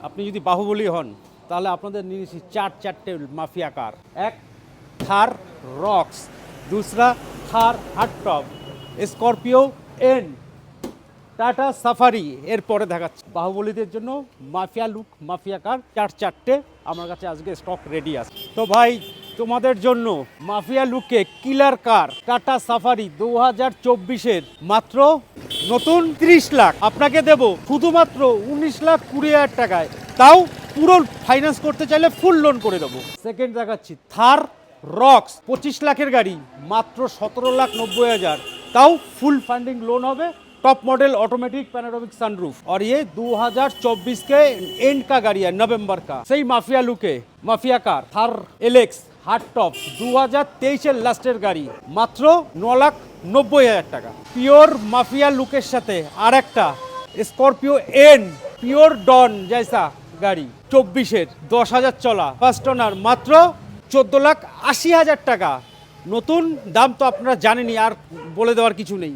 আপনি যদি বাহুবলী হন তাহলে আপনাদের নিয়েছি চারটে মাফিয়া কার। এক, থার রক্স। दूसरा থার হার্ডটপ, স্করপিও এন, টাটা সাফারি। এরপরে দেখাচ্ছি বাহুবলীদের জন্য মাফিয়া লুক মাফিয়া কার চারটে আমার কাছে আজকে স্টক রেডি আছে। তো ভাই তোমাদের জন্য মাফিয়া লুকে কিলার কার টাটা সাফারি 2024-এর মাত্র নতুন 30 লাখ আপনাকে দেব শুধুমাত্র 19,20,000 টাকায়, তাও পুরো ফাইন্যান্স করতে চাইলে ফুল লোন করে দেবো। সেকেন্ড দেখাচ্ছি থার রক্স 25 লাখের গাড়ি মাত্র 17,90,000, তাও ফুল ফান্ডিং लोन হবে। Top model automatic panoramic sunroof और ये 2024 के एंड का गाड़ी है, नवंबर का। सही माफिया लुक है, mafia car Thar Alex hard top 2023 Lester गाड़ी मात्र 9,90,000 টাকা। পিওর মাফিয়া লুকের সাথে আর একটা স্করপিও এন পিওর ডন জैसा গাড়ি 24-এর 10,000 চলা ফার্স্ট ওনার মাত্র 14,80,000 টাকা। নতুন দাম তো আপনারা জানেনই, আর বলে দেওয়ার কিছু নেই।